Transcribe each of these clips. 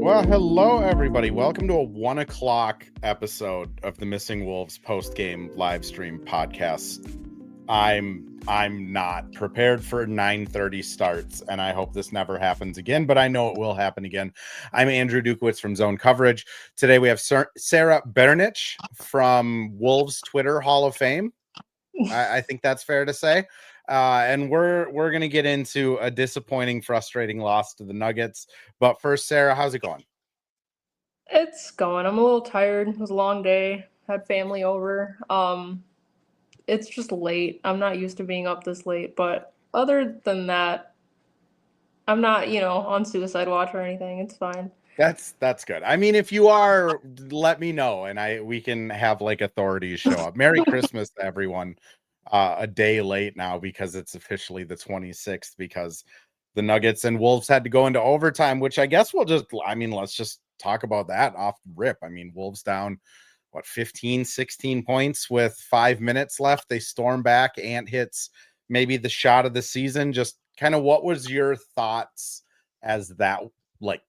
Well, hello everybody. Welcome to a 1 o'clock episode of the Missing Wolves post-game live stream podcast. I'm not prepared for 9:30 starts, and I hope this never happens again, but I know it will happen again. I'm Andrew Dukowitz from Zone Coverage. Today we have Sara Brnic from Wolves Twitter Hall of Fame. I think that's fair to say. And we're going to get into a disappointing, frustrating loss to the Nuggets. But first, Sara, how's it going? It's going. I'm a little tired. It was a long day. Had family over. It's just late. I'm not used to being up this late, but other than that, I'm not, on suicide watch or anything. It's fine. That's good. I mean, if you are, let me know, and we can have like authorities show up. Merry Christmas to everyone. A day late now because it's officially the 26th because the Nuggets and Wolves had to go into overtime, which I guess let's just talk about that off rip. I mean, Wolves down 15, 16 points with 5 minutes left. They storm back. Ant hits maybe the shot of the season. Just kind of what was your thoughts as that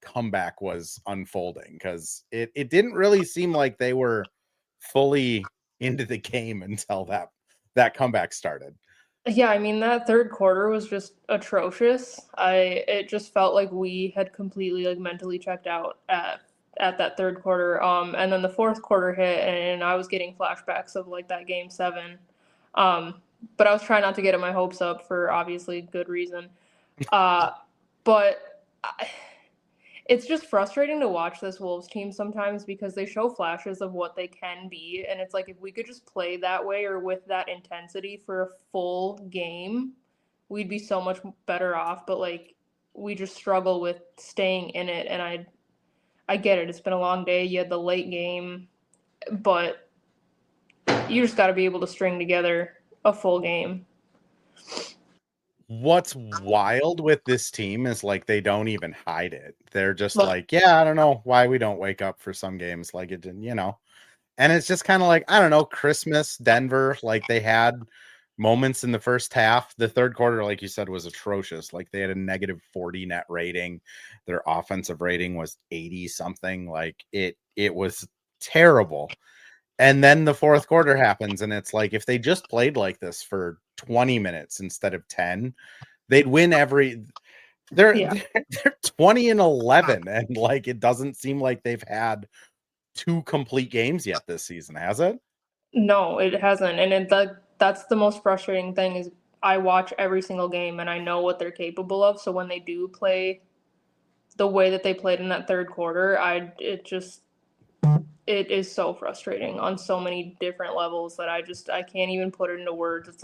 comeback was unfolding? Because it didn't really seem like they were fully into the game until that comeback started. Yeah, I mean that third quarter was just atrocious. It just felt like we had completely mentally checked out at that third quarter. And then the fourth quarter hit, and I was getting flashbacks of that game 7. But I was trying not to get my hopes up for obviously good reason. But it's just frustrating to watch this Wolves team sometimes because they show flashes of what they can be. And it's like, if we could just play that way or with that intensity for a full game, we'd be so much better off. But we just struggle with staying in it. And I get it. It's been a long day. You had the late game, but you just got to be able to string together a full game. What's wild with this team is they don't even hide it. They're just I don't know why we don't wake up for some games like it didn't, and it's just kind of I don't know, Christmas, Denver, they had moments in the first half. The third quarter, like you said, was atrocious. They had a negative 40 net rating. Their offensive rating was 80 something. It was terrible. And then the fourth quarter happens, and it's if they just played like this for 20 minutes instead of 10, they'd win they're 20 and 11, and it doesn't seem like they've had 2 complete games yet this season, has it? No, it hasn't. And that's the most frustrating thing is I watch every single game and I know what they're capable of. So when they do play the way that they played in that third quarter, it is so frustrating on so many different levels that I can't even put it into words. It's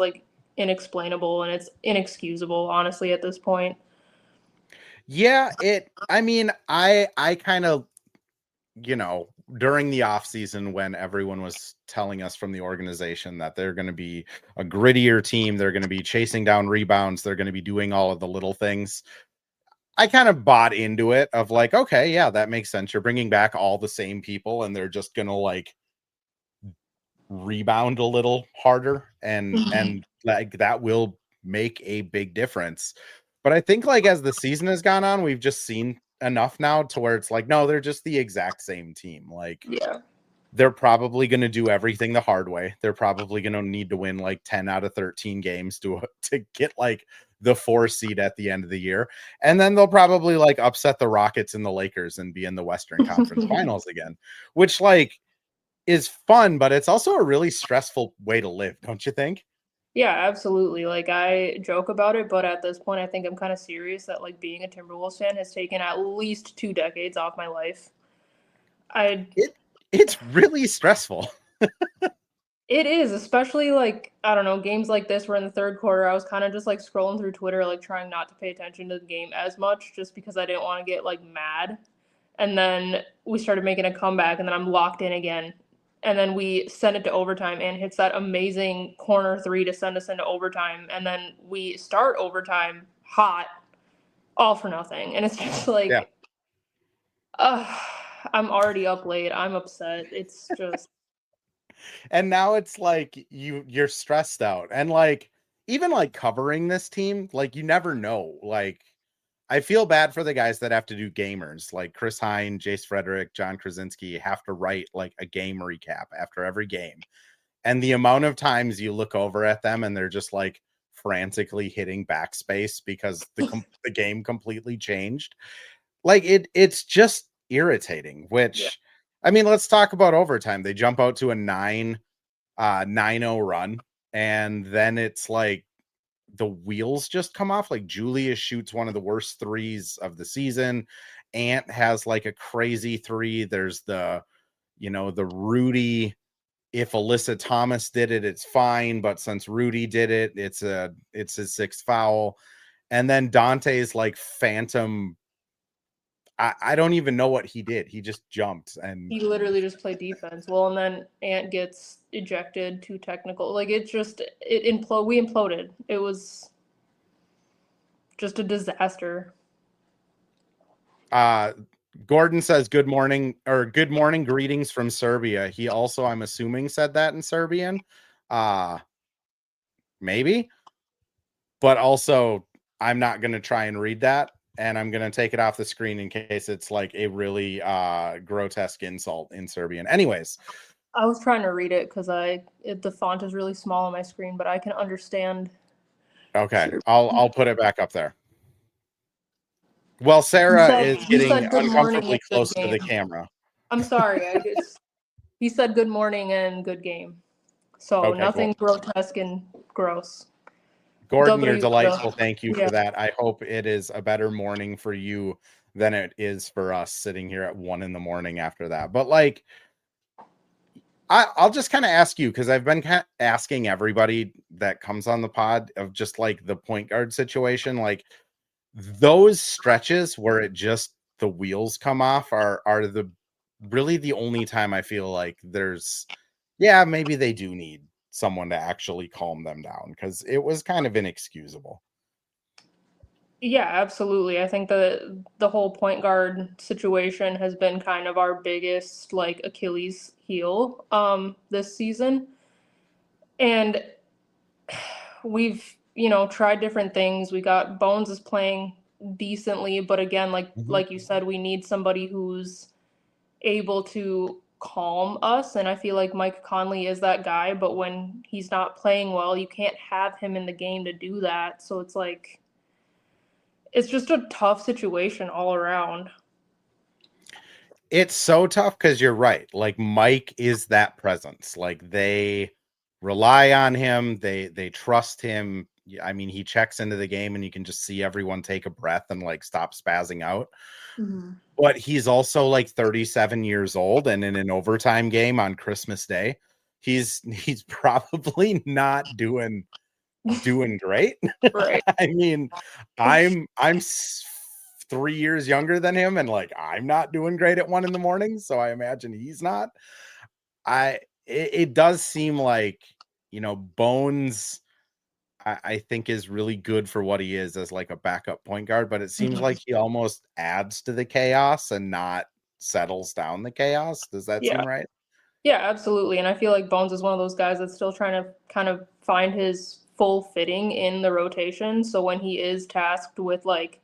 inexplainable and it's inexcusable, honestly, at this point. Yeah, I mean, I kind of, during the off season when everyone was telling us from the organization that they're going to be a grittier team, they're going to be chasing down rebounds, they're going to be doing all of the little things, I kind of bought into it of okay, yeah, that makes sense. You're bringing back all the same people and they're just going to rebound a little harder and that will make a big difference. But I think as the season has gone on, we've just seen enough now to where it's no, they're just the exact same team. Yeah. They're probably going to do everything the hard way. They're probably going to need to win 10 out of 13 games to get the 4 seed at the end of the year. And then they'll probably upset the Rockets and the Lakers and be in the Western Conference Finals again, which is fun, but it's also a really stressful way to live, don't you think? Yeah, absolutely. I joke about it, but at this point, I think I'm kind of serious that being a Timberwolves fan has taken at least 2 decades off my life. It's really stressful. It is, especially I don't know, games like this where in the third quarter I was kind of just scrolling through Twitter, trying not to pay attention to the game as much just because I didn't want to get mad. And then we started making a comeback and then I'm locked in again. And then we send it to overtime and hits that amazing corner 3 to send us into overtime. And then we start overtime hot, all for nothing. And it's just I'm already up late. I'm upset. It's just. And now it's you're stressed out. And even covering this team, you never know. I feel bad for the guys that have to do gamers like Chris Hine, Jace Frederick, John Krasinski have to write like a game recap after every game. And the amount of times you look over at them and they're just like frantically hitting backspace because the game completely changed. Like it's just irritating, which I mean, let's talk about overtime. They jump out to a 9-0 run, and then it's like the wheels just come off. Like Julius shoots one of the worst threes of the season. Ant has like a crazy three. There's the Rudy. If Alyssa Thomas did it, it's fine. But since Rudy did it, it's his sixth foul. And then Dante's like phantom. I don't even know what he did. He just jumped and he literally just played defense. Well, and then Ant gets ejected, too technical. Like we imploded. It was just a disaster. Gordon says good morning greetings from Serbia. He also, I'm assuming, said that in Serbian. Maybe. But also, I'm not going to try and read that, and I'm going to take it off the screen in case it's like a really grotesque insult in Serbian. Anyways. I was trying to read it because the font is really small on my screen, but I can understand. Okay, I'll put it back up there. Well, Sarah is getting uncomfortably close to the camera. I'm sorry. He said good morning and good game. So okay, nothing cool. Grotesque and gross. Gordon, you're delightful. Thank you for that. I hope it is a better morning for you than it is for us sitting here at 1 a.m. after that. But like, I'll just kind of ask you, because I've been kind of asking everybody that comes on the pod of just like the point guard situation, like those stretches where it just the wheels come off are the really the only time I feel like maybe they do need someone to actually calm them down, because it was kind of inexcusable. Yeah, absolutely. I think the whole point guard situation has been kind of our biggest like Achilles heel this season. And we've, tried different things. We got Bones is playing decently, but again, like you said, we need somebody who's able to calm us, and I feel like Mike Conley is that guy, but when he's not playing well, you can't have him in the game to do that. So it's like it's just a tough situation all around. It's so tough because you're right. Like Mike is that presence. Like they rely on him. They trust him. I mean, he checks into the game and you can just see everyone take a breath and like stop spazzing out. Mm-hmm. But he's also like 37 years old, and in an overtime game on Christmas Day, he's probably not doing great. Right. I mean, I'm 3 years younger than him, and like I'm not doing great at 1 a.m, so I imagine he's not. It does seem like, Bones I think is really good for what he is as like a backup point guard, but it seems like he almost adds to the chaos and not settles down the chaos. Does that seem right? Yeah, absolutely. And I feel like Bones is one of those guys that's still trying to kind of find his full fitting in the rotation. So when he is tasked with like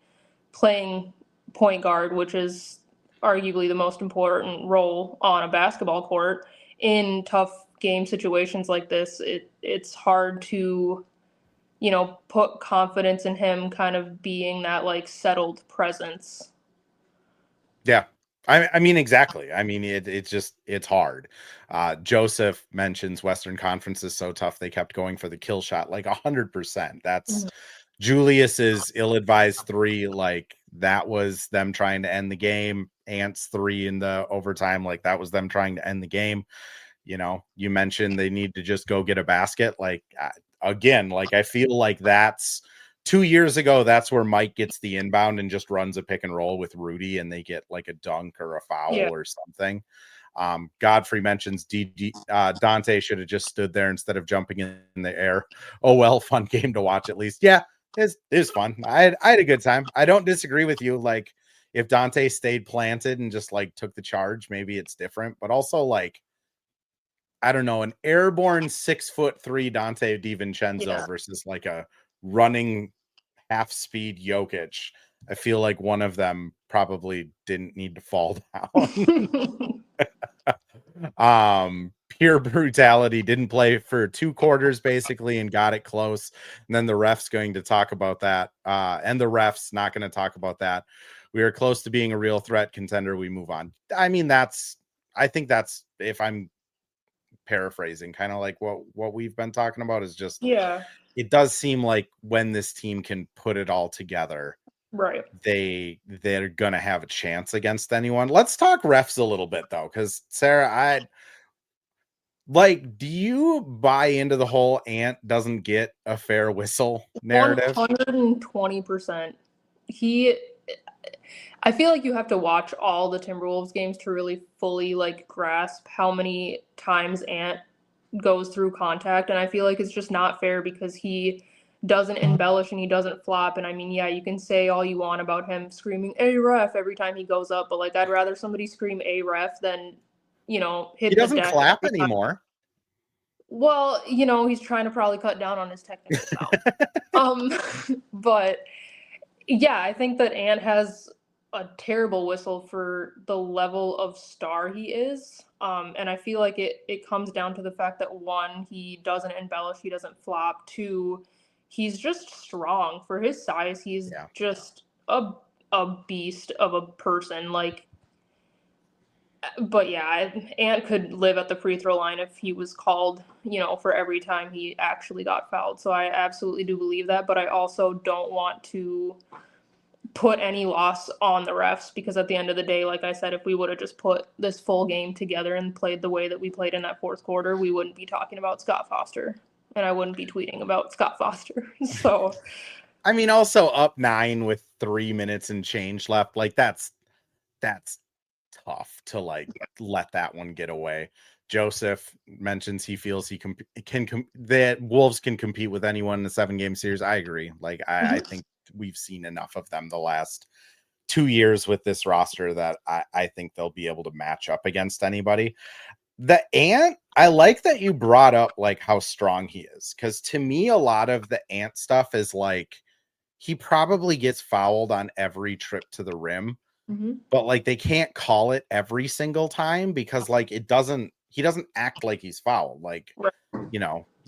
playing point guard, which is arguably the most important role on a basketball court, in tough game situations like this, it's hard to, put confidence in him kind of being that like settled presence. Yeah. I mean, exactly. I mean, it's hard. Joseph mentions Western Conference is so tough. They kept going for the kill shot, like 100%. That's Julius's ill-advised three. Like that was them trying to end the game. Ant's three in the overtime. Like that was them trying to end the game. You mentioned they need to just go get a basket. Like again, like I feel like that's 2 years ago, that's where Mike gets the inbound and just runs a pick and roll with Rudy, and they get like a dunk or a foul or something. Godfrey mentions Dante should have just stood there instead of jumping in the air. Oh, well, fun game to watch at least. Yeah, it was fun. I had a good time. I don't disagree with you. Like if Dante stayed planted and just like took the charge, maybe it's different. But also like, I don't know, an airborne 6'3" Dante DiVincenzo versus like a running half speed Jokic. I feel like one of them probably didn't need to fall down. Pure brutality, didn't play for 2 quarters basically and got it close. And then the ref's going to talk about that. And the ref's not going to talk about that. We are close to being a real threat contender. We move on. I mean, I think that's, if I'm paraphrasing, kind of like what we've been talking about, is just, Yeah. It does seem like when this team can put it all together, Right. they're gonna have a chance against anyone. Let's talk refs a little bit though, because Sarah, do you buy into the whole Ant doesn't get a fair whistle narrative? 120%. I feel like you have to watch all the Timberwolves games to really fully like grasp how many times Ant goes through contact, and I feel like it's just not fair because he doesn't embellish and he doesn't flop. And I mean, yeah, you can say all you want about him screaming "A ref" every time he goes up, but like I'd rather somebody scream "A ref" than, hit He the doesn't deck clap every time. anymore. Well, he's trying to probably cut down on his technical foul. But yeah, I think that Ant has a terrible whistle for the level of star he is. And I feel like it comes down to the fact that, one, he doesn't embellish, he doesn't flop. Two, he's just strong. For his size, he's just a beast of a person. But yeah, Ant could live at the free throw line if he was called, for every time he actually got fouled. So I absolutely do believe that, but I also don't want to put any loss on the refs, because at the end of the day, like I said, if we would have just put this full game together and played the way that we played in that fourth quarter, we wouldn't be talking about Scott Foster, and I wouldn't be tweeting about Scott Foster. So I mean, also up 9 with 3 minutes and change left, like that's tough to let that one get away. Joseph mentions he feels he that Wolves can compete with anyone in the 7-game series. I agree. I think we've seen enough of them the last 2 years with this roster that I think they'll be able to match up against anybody. The Ant, I like that you brought up how strong he is, because to me a lot of the Ant stuff is he probably gets fouled on every trip to the rim. But they can't call it every single time because he doesn't act like he's fouled. right.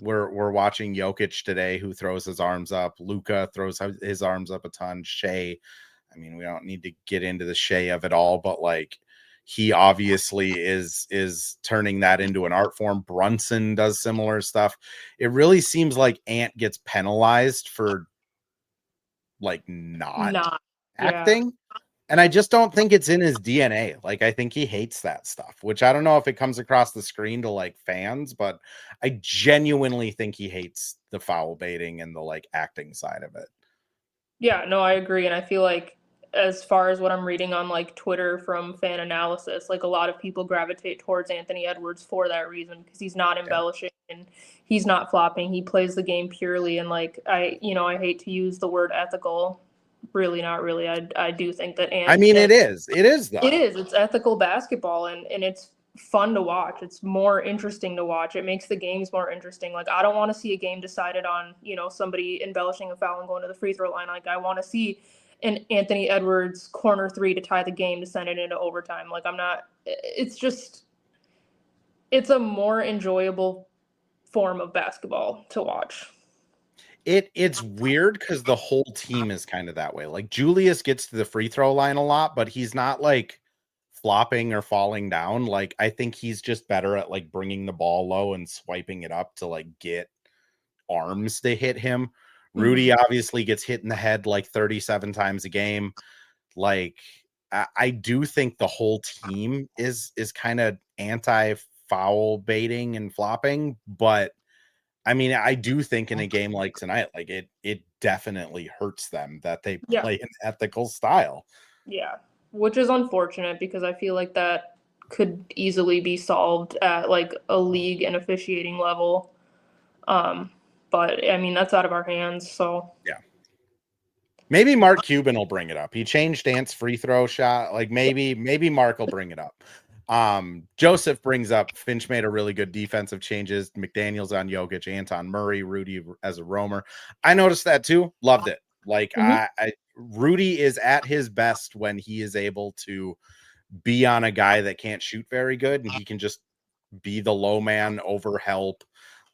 We're watching Jokic today, who throws his arms up. Luka throws his arms up a ton. Shea, I mean, we don't need to get into the Shea of it all, but he obviously is turning that into an art form. Brunson does similar stuff. It really seems like Ant gets penalized for not acting. Yeah. And I just don't think it's in his DNA. I think he hates that stuff, which I don't know if it comes across the screen to fans, but I genuinely think he hates the foul baiting and the acting side of it. Yeah, no, I agree. And I feel like, as far as what I'm reading on Twitter from fan analysis, a lot of people gravitate towards Anthony Edwards for that reason, because he's not embellishing and he's not flopping. He plays the game purely. And I hate to use the word ethical. Really, not really. I do think that it is though. It is. It's ethical basketball, and it's fun to watch. It's more interesting to watch. It makes the games more interesting. I don't want to see a game decided on, somebody embellishing a foul and going to the free throw line. I want to see an Anthony Edwards corner 3 to tie the game to send it into overtime. It's a more enjoyable form of basketball to watch. It's weird because the whole team is kind of that way. Julius gets to the free throw line a lot, but he's not flopping or falling down. I think he's just better at bringing the ball low and swiping it up to get arms to hit him. Rudy obviously gets hit in the head 37 times a game. I do think the whole team is kind of anti-foul baiting and flopping, but I mean, I do think in a game like tonight, it definitely hurts them that they play an ethical style. Yeah, which is unfortunate, because I feel like that could easily be solved at a league and officiating level. But I mean, that's out of our hands. So yeah, maybe Mark Cuban will bring it up. He changed Ant's free throw shot. Maybe Mark will bring it up. Joseph brings up Finch made a really good defensive changes. McDaniels on Jokic, Anton Murray, Rudy as a roamer. I noticed that too. Loved it. Like Mhm. Rudy is at his best when he is able to be on a guy that can't shoot very good, and he can just be the low man, over help,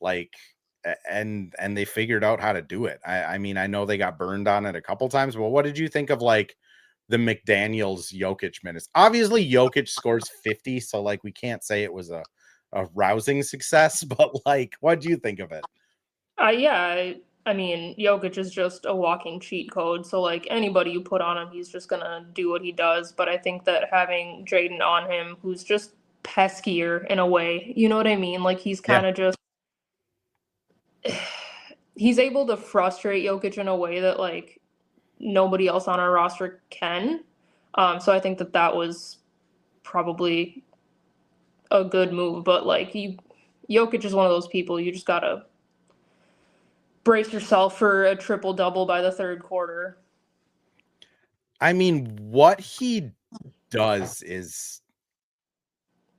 like, and they figured out how to do it. I mean, I know they got burned on it a couple times, but what did you think of like the McDaniels Jokic minutes? Obviously, Jokic scores 50, so like we can't say it was a rousing success, but like, what do you think of it? Yeah, I mean, Jokic is just a walking cheat code. So like anybody you put on him, he's just gonna do what he does. But I think that having Jaden on him, who's just peskier in a way, you know what I mean? Like he's Yeah. kind of just he's able to frustrate Jokic in a way that like nobody else on our roster can. So I think that that was probably a good move. But like Jokic is one of those people you just gotta brace yourself for a triple double by the third quarter. I mean, what he does is,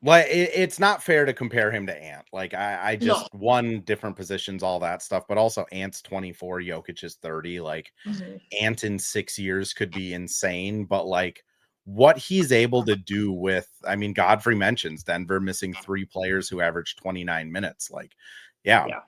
well, it's not fair to compare him to Ant. Like I No. just won different positions, all that stuff, but also Ant's 24, Jokic is 30. Like Mhm. Ant in 6 years could be insane, but like what he's able to do with, I mean, Godfrey mentions Denver missing 3 players who averaged 29 minutes. Like, yeah, Yeah.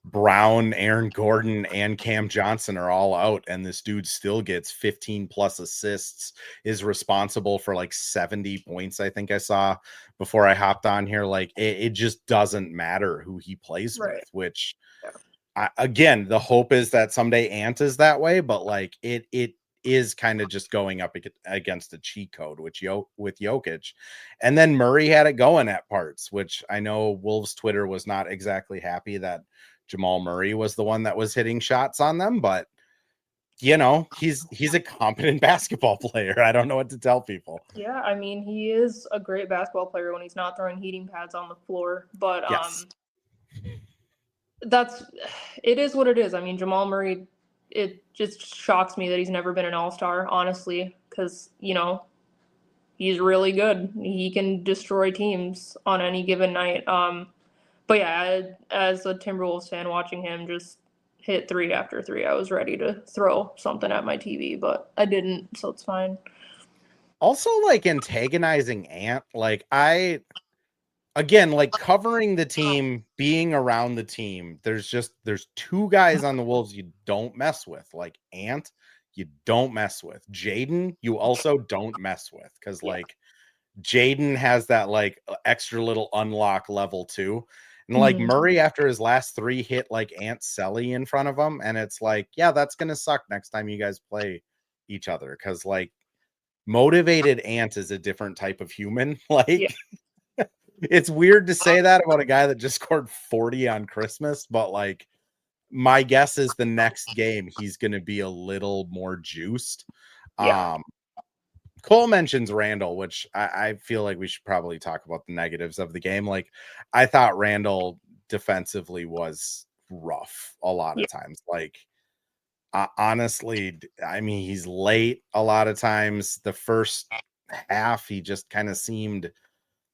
Brown, Aaron Gordon, and Cam Johnson are all out, and this dude still gets 15 plus assists, is responsible for like 70 points, I think I saw before I hopped on here. Like, it just doesn't matter who he plays with, Right. which Yeah. again, the hope is that someday Ant is that way, but like it is kind of just going up against a cheat code, which with Jokic. And then Murray had it going at parts, which I know Wolves Twitter was not exactly happy that Jamal Murray was the one that was hitting shots on them, but you know, he's a competent basketball player. I don't know what to tell people. Yeah, I mean, he is a great basketball player when he's not throwing heating pads on the floor, but Yes. that's it is what it is. I mean, Jamal Murray, it just shocks me that he's never been an all-star, honestly, cuz, he's really good. He can destroy teams on any given night. But yeah, as a Timberwolves fan watching him just hit three after three, I was ready to throw something at my TV, but I didn't, so it's fine. Also, like antagonizing Ant, like again, like covering the team, being around the team, there's 2 guys on the Wolves you don't mess with. Like Ant, you don't mess with. Jaden, you also don't mess with, because Yeah. like Jaden has that like extra little unlock level too. And like Mhm. Murray, after his last 3, hit like Ant Selly in front of him, and it's like, yeah, that's gonna suck next time you guys play each other, because like motivated Ant is a different type of human. Yeah. Like, it's weird to say that about a guy that just scored 40 on Christmas, but like my guess is the next game he's going to be a little more juiced. Yeah. Um, Cole mentions Randall, which I feel like we should probably talk about the negatives of the game. Like, I thought Randall defensively was rough a lot Yeah. of times. Like, honestly, I mean, he's late a lot of times. The first half, he just kind of seemed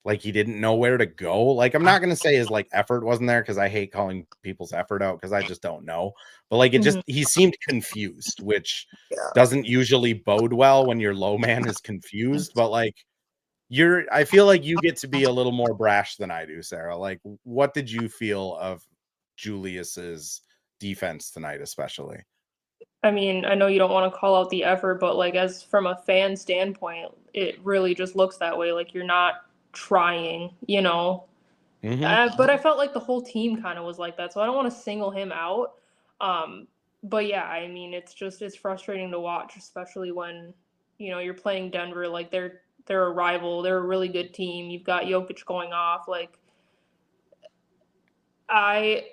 like he didn't know where to go. Like, I'm not going to say his like effort wasn't there, because I hate calling people's effort out because I just don't know. But like, Mhm. he seemed confused, which Yeah. doesn't usually bode well when your low man is confused. But like, I feel like you get to be a little more brash than I do, Sarah. Like, what did you feel of Julius's defense tonight, especially? I mean, I know you don't want to call out the effort, but like as from a fan standpoint, it really just looks that way. Like you're not trying. Hmm. But I felt like the whole team kind of was like that, so I don't want to single him out. Um, but yeah, I mean, it's frustrating to watch, especially when you're playing Denver. Like they're a rival, they're a really good team. You've got Jokic going off. Like I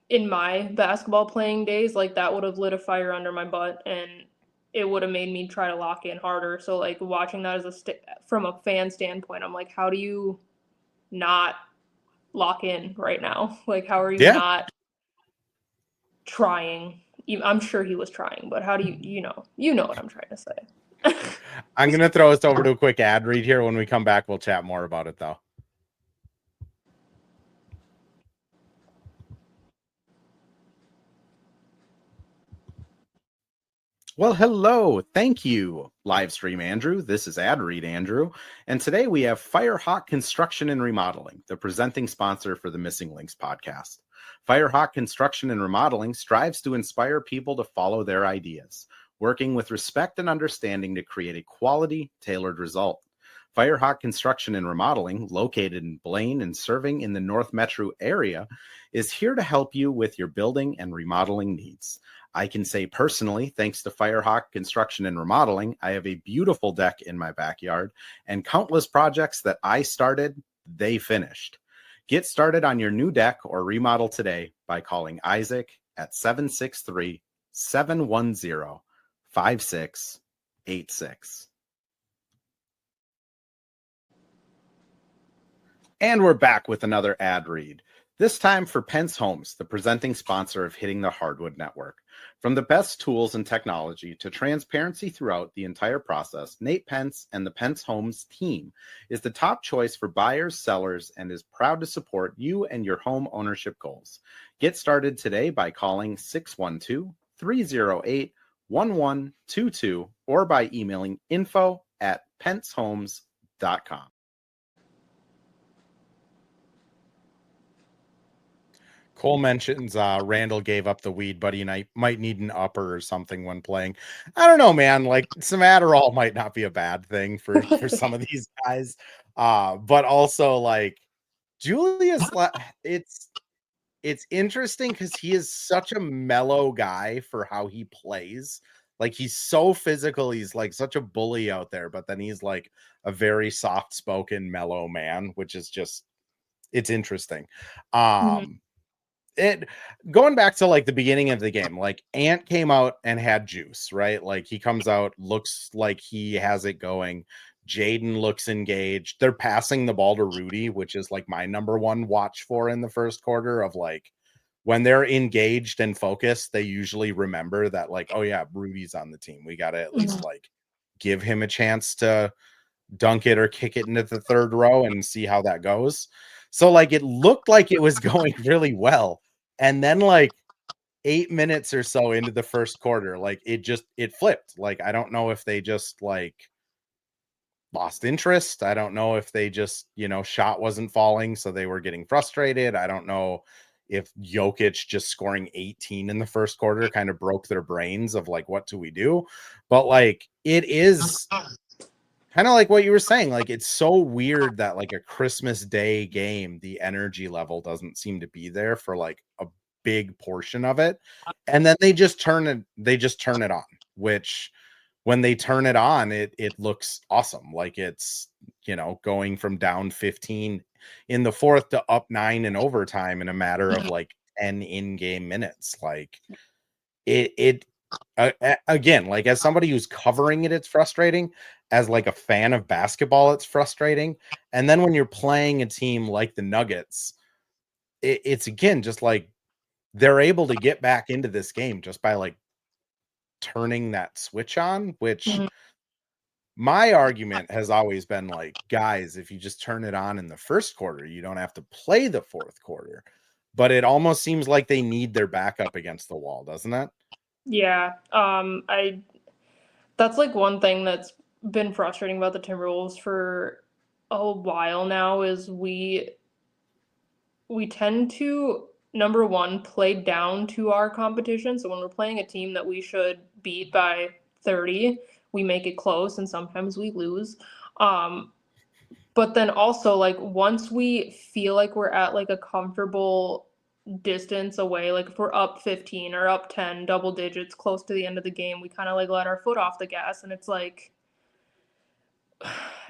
in my basketball playing days, like that would have lit a fire under my butt and it would have made me try to lock in harder. So like watching that as from a fan standpoint, I'm like, how do you not lock in right now? Like, how are you Yeah. not trying? I'm sure he was trying, but how do you know what I'm trying to say? I'm going to throw us over to a quick ad read here. When we come back, we'll chat more about it, though. Well, hello. Thank you, Livestream Andrew. This is Ad Read Andrew. And today we have Firehawk Construction and Remodeling, the presenting sponsor for the Missing Links podcast. Firehawk Construction and Remodeling strives to inspire people to follow their ideas, working with respect and understanding to create a quality, tailored result. Firehawk Construction and Remodeling, located in Blaine and serving in the North Metro area, is here to help you with your building and remodeling needs. I can say personally, thanks to Firehawk Construction and Remodeling, I have a beautiful deck in my backyard and countless projects that I started, they finished. Get started on your new deck or remodel today by calling Isaac at 763-710-5686. And we're back with another ad read. This time for Pence Homes, the presenting sponsor of Hitting the Hardwood Network. From the best tools and technology to transparency throughout the entire process, Nate Pence and the Pence Homes team is the top choice for buyers, sellers, and is proud to support you and your home ownership goals. Get started today by calling 612-308-1122 or by emailing info@pencehomes.com. Cole mentions Randall gave up the weed, but he might need an upper or something when playing. I don't know, man. Like some Adderall might not be a bad thing for some of these guys. But also like Julius, it's interesting because he is such a mellow guy for how he plays. Like he's so physical, he's like such a bully out there, but then he's like a very soft-spoken, mellow man, which is just it's interesting. It going back to like the beginning of the game, like Ant came out and had juice, right? Like he comes out, looks like he has it going. Jaden looks engaged. They're passing the ball to Rudy, which is like my number one watch for in the first quarter of like when they're engaged and focused, they usually remember that like, oh yeah, Rudy's on the team. We got to at least like give him a chance to dunk it or kick it into the third row and see how that goes. So like it looked like it was going really well. And then like 8 minutes or so into the first quarter, like it flipped. Like I don't know if they just like lost interest. I don't know if they just, shot wasn't falling, so they were getting frustrated. I don't know if Jokic just scoring 18 in the first quarter kind of broke their brains of like, what do we do? But like it is kind of like what you were saying. Like it's so weird that like a Christmas Day game, the energy level doesn't seem to be there for like a big portion of it. And then they just turn it on, which when they turn it on, it looks awesome. Like it's, going from down 15 in the fourth to up 9 in overtime in a matter of like 10 in-game minutes. Like again, like as somebody who's covering it, it's frustrating. As like a fan of basketball, it's frustrating. And then when you're playing a team like the Nuggets, it's again just like they're able to get back into this game just by like turning that switch on, which my argument has always been like, guys, if you just turn it on in the first quarter, you don't have to play the fourth quarter. But it almost seems like they need their backup against the wall, doesn't it? Yeah. That's like one thing that's been frustrating about the Timberwolves for a while now is we tend to, number one, play down to our competition. So when we're playing a team that we should beat by 30, we make it close and sometimes we lose. But then also like once we feel like we're at like a comfortable distance away, like if we're up 15 or up 10 double digits close to the end of the game, we kind of like let our foot off the gas, and it's like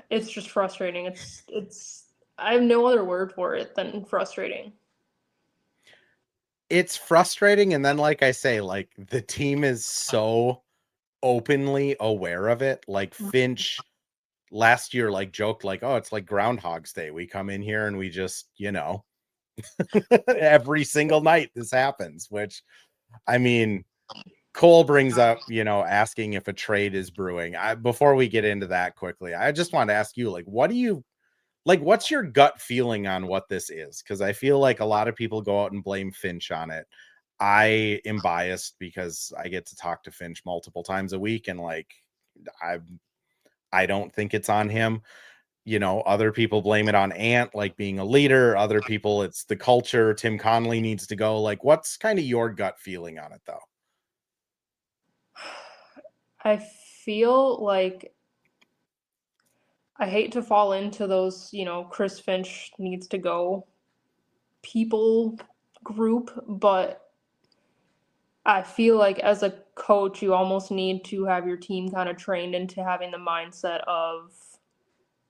it's just frustrating. It's I have no other word for it than frustrating. It's frustrating, and then like I say, like the team is so openly aware of it. Like Finch last year like joked like, oh, it's like Groundhog's Day. We come in here and we just, every single night this happens, which I mean, Cole brings up, asking if a trade is brewing. Before we get into that quickly, I just want to ask you, like, what's your gut feeling on what this is? Because I feel like a lot of people go out and blame Finch on it. I am biased because I get to talk to Finch multiple times a week, and like I don't think it's on him. Other people blame it on Ant, like being a leader. Other people, it's the culture. Tim Connolly needs to go. Like, what's kind of your gut feeling on it, though? I feel like I hate to fall into those, Chris Finch needs to go people group, but I feel like as a coach, you almost need to have your team kind of trained into having the mindset of,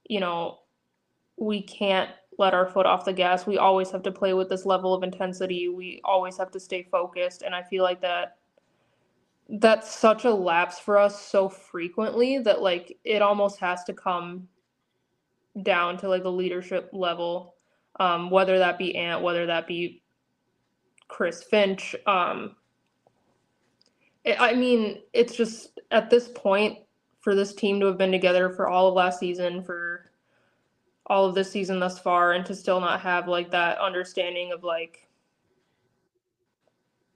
you know, we can't let our foot off the gas. We always have to play with this level of intensity. We always have to stay focused. And I feel like that's such a lapse for us so frequently that like it almost has to come down to like the leadership level, whether that be Ant, whether that be Chris Finch. I mean, it's just at this point for this team to have been together for all of last season, for all of this season thus far, and to still not have like that understanding of like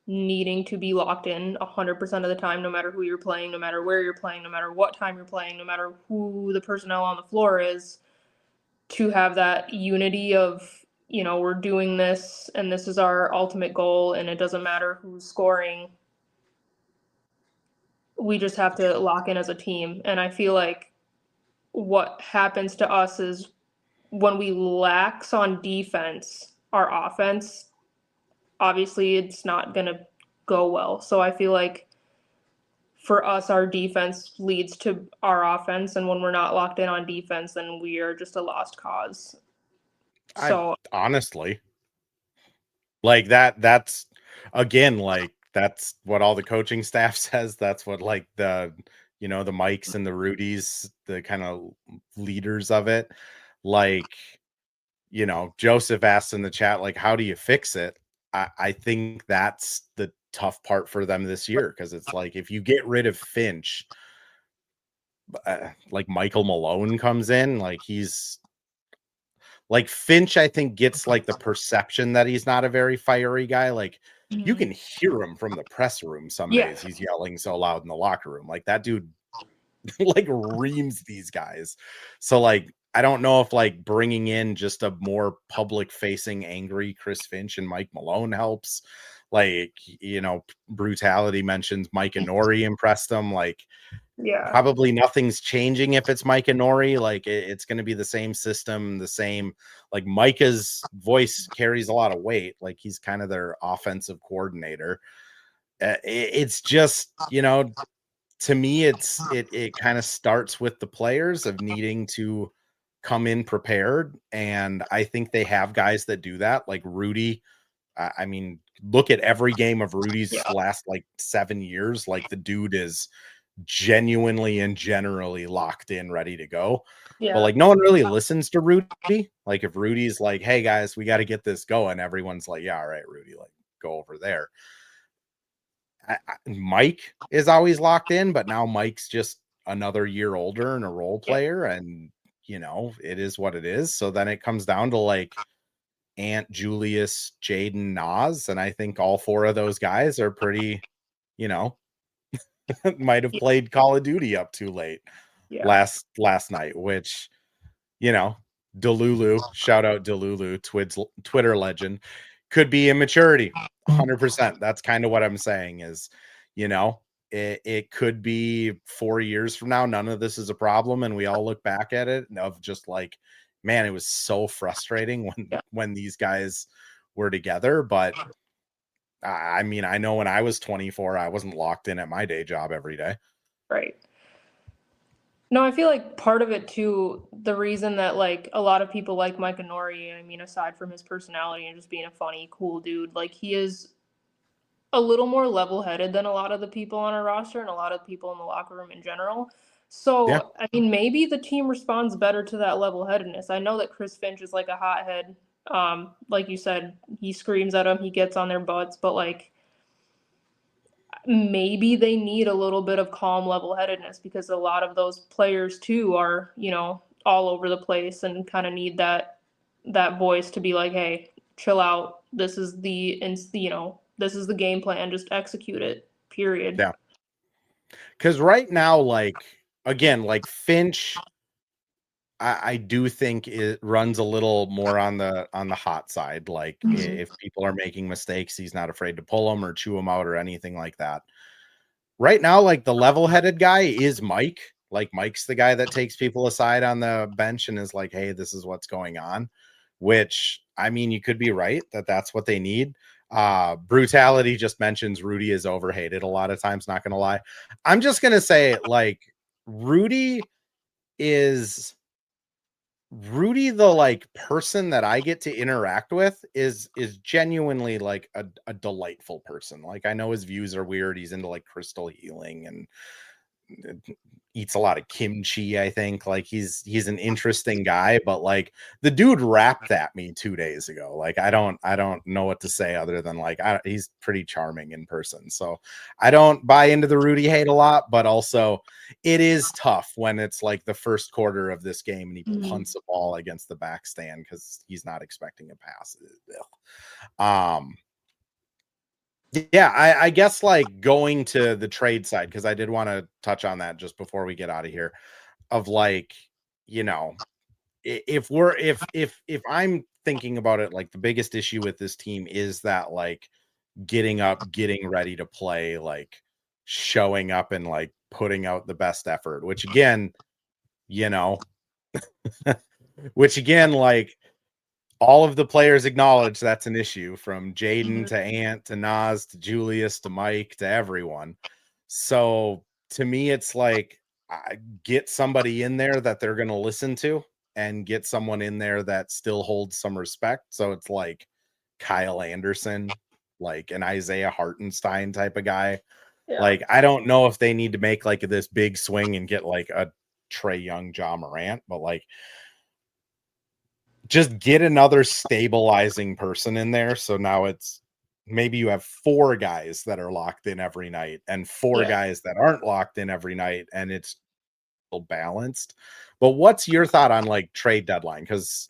needing to be locked in 100% of the time, no matter who you're playing, no matter where you're playing, no matter what time you're playing, no matter who the personnel on the floor is, to have that unity of, we're doing this and this is our ultimate goal and it doesn't matter who's scoring. We just have to lock in as a team. And I feel like what happens to us is when we lax on defense, our offense, obviously it's not going to go well. So I feel like for us, our defense leads to our offense. And when we're not locked in on defense, then we are just a lost cause. So Honestly, like that's again, like that's what all the coaching staff says. That's what like the Mikes and the Rudies, the kind of leaders of it. Like, Joseph asked in the chat, like, how do you fix it? I think that's the tough part for them this year, because it's like if you get rid of Finch, like Michael Malone comes in, like he's like Finch, I think gets like the perception that he's not a very fiery guy. Like you can hear him from the press room some days. He's yelling so loud in the locker room. Like that dude like reams these guys. So like I don't know if like bringing in just a more public facing angry Chris Finch and Mike Malone helps. Like, Brutality mentions Mike and Nori impressed them. Like probably nothing's changing if it's Mike and Nori. Like it's going to be the same system, the same, like Micah's voice carries a lot of weight. Like he's kind of their offensive coordinator. It's just, to me, it kind of starts with the players of needing to come in prepared. And I think they have guys that do that, like Rudy. I mean, look at every game of Rudy's last like 7 years. Like the dude is genuinely and generally locked in, ready to go. But like no one really listens to Rudy. Like if Rudy's like, hey guys, we got to get this going, everyone's like, yeah, all right, Rudy, like go over there. Mike is always locked in, but now Mike's just another year older and a role player, and it is what it is. So then it comes down to like Ant, Julius, Jaden, Nas, and I think all four of those guys are pretty, might have played Call of Duty up too late last night, which, Delulu, shout out Delulu, Twitter legend, could be immaturity. 100%. That's kind of what I'm saying is, it could be 4 years from now, none of this is a problem, and we all look back at it of just like, man, it was so frustrating when these guys were together. But I mean, I know when I was 24, I wasn't locked in at my day job every day. Right. No, I feel like part of it too, the reason that like a lot of people like Mike Nori, I mean, aside from his personality and just being a funny, cool dude, like he is a little more level-headed than a lot of the people on our roster and a lot of people in the locker room in general. So, I mean, maybe the team responds better to that level-headedness. I know that Chris Finch is like a hothead. Like you said, he screams at them, he gets on their butts, but like maybe they need a little bit of calm level-headedness, because a lot of those players too are, all over the place and kind of need that voice to be like, hey, chill out. This is the this is the game plan, just execute it, period. Yeah. Because right now, like, again, like Finch, I do think it runs a little more on the hot side. Like if people are making mistakes, he's not afraid to pull them or chew them out or anything like that. Right now, like the level-headed guy is Mike. Like Mike's the guy that takes people aside on the bench and is like, hey, this is what's going on. Which, I mean, you could be right that that's what they need. Brutality just mentions Rudy is overhated a lot of times, not gonna lie. I'm just gonna say, like, Rudy the like person that I get to interact with is genuinely like a delightful person. Like I know his views are weird. He's into like crystal healing and eats a lot of kimchi. I think like he's an interesting guy, but like the dude rapped at me 2 days ago. Like I don't know what to say other than like he's pretty charming in person. So I don't buy into the Rudy hate a lot, but also it is tough when it's like the first quarter of this game and he punts a ball against the backstand because he's not expecting a pass. Yeah, I guess like going to the trade side, because I did want to touch on that just before we get out of here, of like, you know, if I'm thinking about it, like the biggest issue with this team is that like getting up, getting ready to play, like showing up and like putting out the best effort, which again, you know, like all of the players acknowledge that's an issue, from Jaden to Ant to Nas to Julius to Mike to everyone. So to me, it's like get somebody in there that they're going to listen to and get someone in there that still holds some respect. So it's like Kyle Anderson, like an Isaiah Hartenstein type of guy. Yeah. Like, I don't know if they need to make like this big swing and get like a Trae Young, Ja Morant, but like, just get another stabilizing person in there. So now it's maybe you have 4 guys that are locked in every night and 4 guys that aren't locked in every night, and it's balanced. But what's your thought on like trade deadline? Because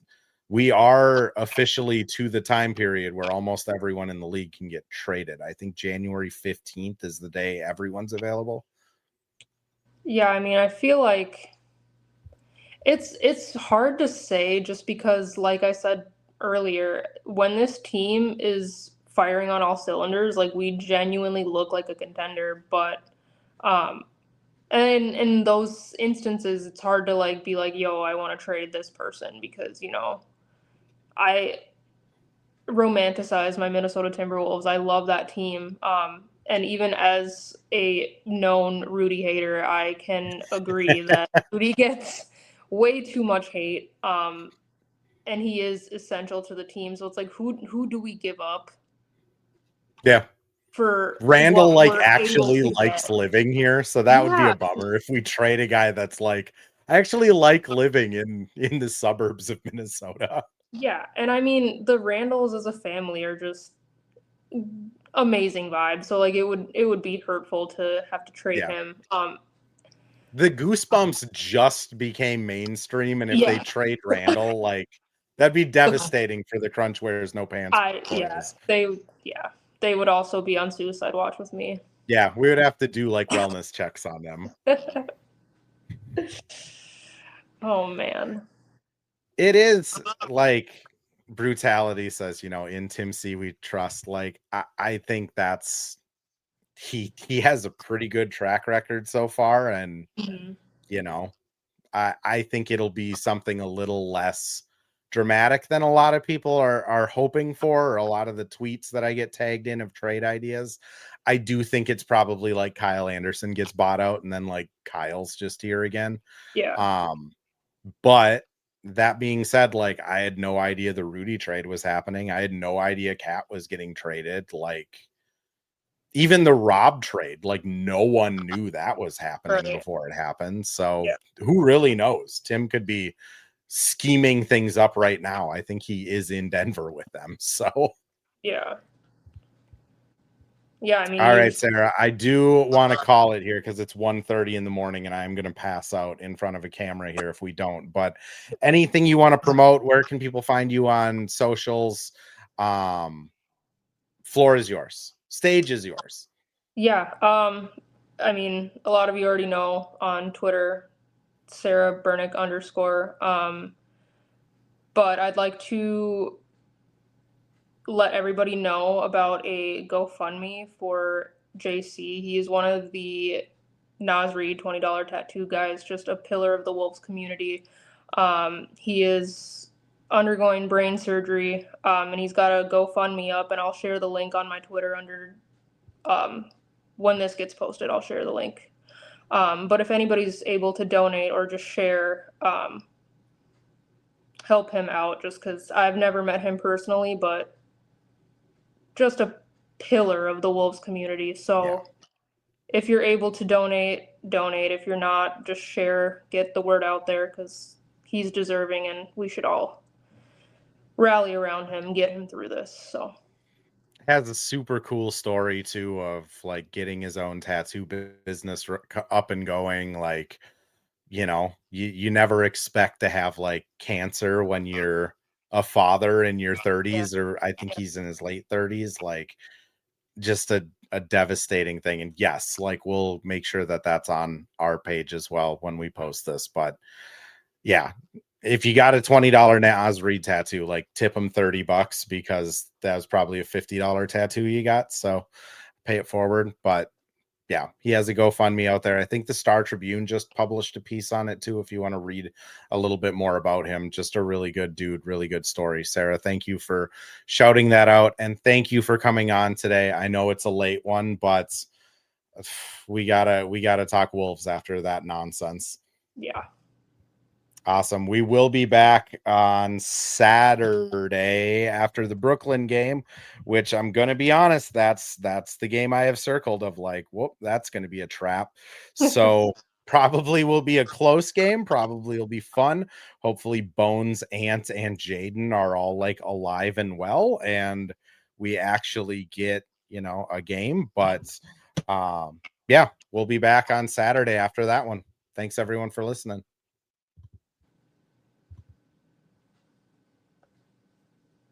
we are officially to the time period where almost everyone in the league can get traded. I think January 15th is the day everyone's available. Yeah, I mean, I feel like it's hard to say just because, like I said earlier, when this team is firing on all cylinders, like we genuinely look like a contender. But and in those instances, it's hard to like be like, yo, I want to trade this person because, you know, I romanticize my Minnesota Timberwolves. I love that team. And even as a known Rudy hater, I can agree that Rudy gets way too much hate. And he is essential to the team. So it's like, who do we give up? Yeah. For Randall what like we're able actually to likes get. living here, so that would be Yeah. a bummer if we trade a guy that's like, I actually like living in the suburbs of Minnesota. Yeah. And I mean, the Randalls as a family are just amazing vibe. So like it would be hurtful to have to trade Yeah. him. The Goosebumps just became mainstream, and if they Yeah. trade Randall, like that'd be devastating for the Crunch Wears No Pants boys. They would also be on suicide watch with me. Yeah, we would have to do like wellness checks on them. Oh man. It is like brutality says, you know, in Tim C we trust. Like I think that's he has a pretty good track record so far, and you know, I think it'll be something a little less dramatic than a lot of people are hoping for, or a lot of the tweets that I get tagged in of trade ideas. I do think it's probably like Kyle Anderson gets bought out and then like Kyle's just here again. Yeah. But that being said, like I had no idea the Rudy trade was happening. I had no idea Cat was getting traded. Like even the Rob trade, like no one knew that was happening before it happened. So who really knows? Tim could be scheming things up right now. I think he is in Denver with them. So Yeah. Yeah, I mean, all right, Sarah, I do want to call it here because it's 1:30 in the morning and I'm going to pass out in front of a camera here if we don't. But anything you want to promote, where can people find you on socials? Floor is yours. Stage is yours. Yeah. I mean, a lot of you already know on Twitter, Sara Brnic _. But I'd like to let everybody know about a GoFundMe for JC. He is one of the Nas Reed $20 tattoo guys, just a pillar of the Wolves community. He is undergoing brain surgery, and he's got a GoFundMe up, and I'll share the link on my Twitter under when this gets posted. I'll share the link. But if anybody's able to donate or just share, help him out, just because I've never met him personally, but just a pillar of the Wolves community. So if you're able to donate. If you're not, just share, get the word out there, because he's deserving and we should all rally around him, get him through this. So has a super cool story too of like getting his own tattoo business up and going. Like, you know, you never expect to have like cancer when you're a father in your 30s, or I think he's in his late 30s. Like, just a devastating thing. And yes, like we'll make sure that that's on our page as well when we post this. But yeah, if you got a $20 Nas Reed tattoo, like tip him $30 because that was probably a $50 tattoo you got. So pay it forward. But yeah, he has a GoFundMe out there. I think the Star Tribune just published a piece on it too, if you want to read a little bit more about him. Just a really good dude, really good story. Sara, thank you for shouting that out, and thank you for coming on today. I know it's a late one, but we gotta talk Wolves after that nonsense. yeah. Awesome. We will be back on Saturday after the Brooklyn game, which I'm going to be honest, that's the game I have circled of like, whoop, that's going to be a trap. So probably will be a close game. Probably will be fun. Hopefully Bones, Ant, and Jaden are all like alive and well, and we actually get, you know, a game. But yeah, we'll be back on Saturday after that one. Thanks everyone for listening.